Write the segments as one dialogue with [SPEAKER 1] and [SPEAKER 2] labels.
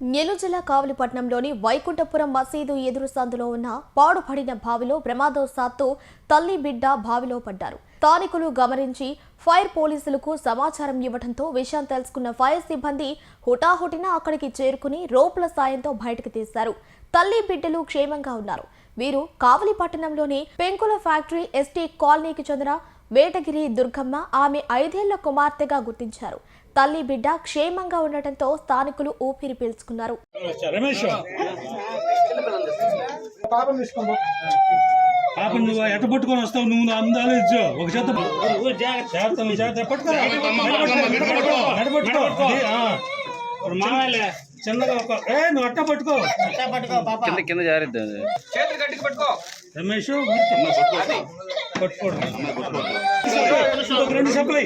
[SPEAKER 1] నెల్లూరు జిల్లా కావలిపట్నంలోని వైకుంఠపురం మసీదు ఎదురు సందులో ఉన్న పాడుపడిన బావిలో ప్రమాదవశాత్తు తల్లి బిడ్డ బావిలో పడ్డారు. స్థానికులు గమనించి ఫైర్ పోలీసులకు సమాచారం ఇవ్వడంతో విషయం తెలుసుకున్న ఫైర్ సిబ్బంది హుటాహుటిన అక్కడికి చేరుకుని రోప్ల సాయంతో బయటకు తీశారు. తల్లి బిడ్డలు క్షేమంగా ఉన్నారు. వీరు కావలిపట్టణంలోని పెంకుల ఫ్యాక్టరీ ఎస్టీ కాలనీకి చెందిన వేటగిరి దుర్గమ్మ ఆమె 5 ఏళ్ల కుమార్తెగా గుర్తించారు. తల్లి బిడ్డ క్షేమంగా ఉండటంతో స్థానికులు ఊపిరి పీల్చుకున్నారు.
[SPEAKER 2] చిన్నగా నువ్వు అట్ట పట్టుకో కింద జారిద్దా చేతులు గట్టిగా పట్టుకో రమేష్ పట్టుకోడు ఇంకొక రెండు సప్లై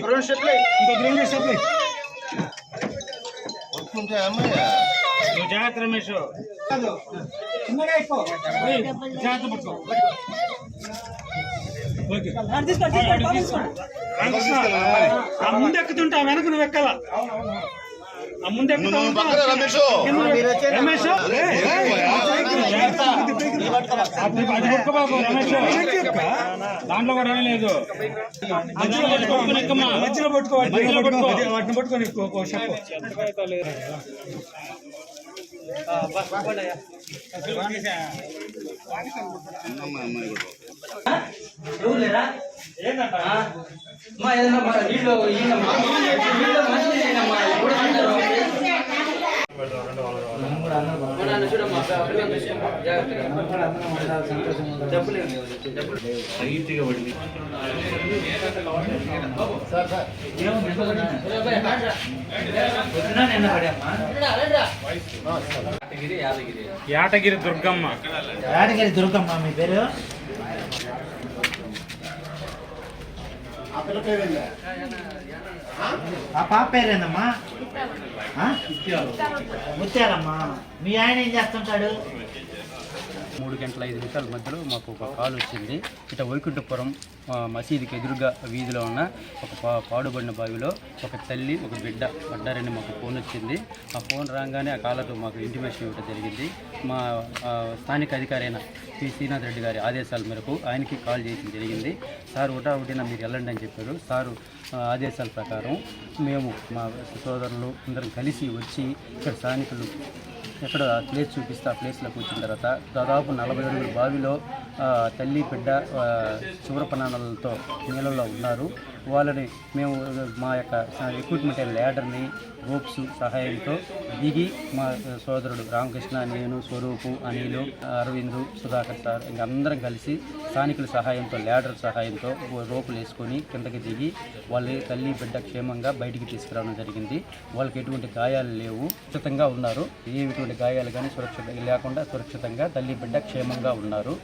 [SPEAKER 2] నువ్వు జాగ్రత్త రమేష్ చిన్నగా ఎక్కువ జాగ్రత్త పట్టుకో ముందు ఎక్కుతుంటా వెనక నువ్వు ఎక్కాల దాంట్లో కూడా లేదు మధ్యలో పట్టుకోవాలి వాటిని పట్టుకొని యాటగిరి దుర్గమ్మ.
[SPEAKER 3] యాటగిరి దుర్గమ్మ మీ పేరు? ఆ పాప పేరేందమ్మా? ముత్యాలమ్మా. మీ ఆయన ఏం చేస్తుంటాడు?
[SPEAKER 4] 3 గంటల 5 నిమిషాల మధ్యలో మాకు ఒక కాల్ వచ్చింది. ఇట వైకుంఠపురం మసీదుకి ఎదురుగా వీధిలో ఉన్న ఒక పాడుబడిన బావిలో ఒక తల్లి ఒక బిడ్డ పడ్డారని మాకు ఫోన్ వచ్చింది. ఆ ఫోన్ రాగానే ఆ కాలతో మాకు ఇంటిమేషన్ ఇవ్వడం జరిగింది. మా స్థానిక అధికారి అయిన పి శ్రీనాథ్ రెడ్డి గారి ఆదేశాల మేరకు ఆయనకి కాల్ చేయడం జరిగింది. సార్ ఒకటిన మీరు వెళ్ళండి అని చెప్పారు. సారు ఆదేశాల ప్రకారం మేము మా సోదరులు అందరం కలిసి వచ్చి ఇక్కడ స్థానికులు ఎక్కడ ప్లేస్ చూపిస్తే ఆ ప్లేస్లోకి వచ్చిన తర్వాత దాదాపు 40 అడుగుల బావిలో తల్లి బిడ్డ చివరపనాలతో నీళ్ళలో ఉన్నారు. వాళ్ళని మేము మా యొక్క ఎక్విప్మెంట్ అయిన ల్యాడర్ని రోప్స్ సహాయంతో దిగి మా సోదరుడు రామకృష్ణ, నేను, స్వరూపు, అనిలు, అరవిందు, సుధాకర్ సార్ ఇంకా అందరం కలిసి స్థానికుల సహాయంతో ల్యాడర్ సహాయంతో రోపులు వేసుకొని కిందకి దిగి వాళ్ళ తల్లి బిడ్డ క్షేమంగా బయటికి తీసుకురావడం జరిగింది. వాళ్ళకి ఎటువంటి గాయాలు లేవు, సురక్షితంగా ఉన్నారు. ఎటువంటి గాయాలు కానీ సురక్షితంగా తల్లి బిడ్డ క్షేమంగా ఉన్నారు.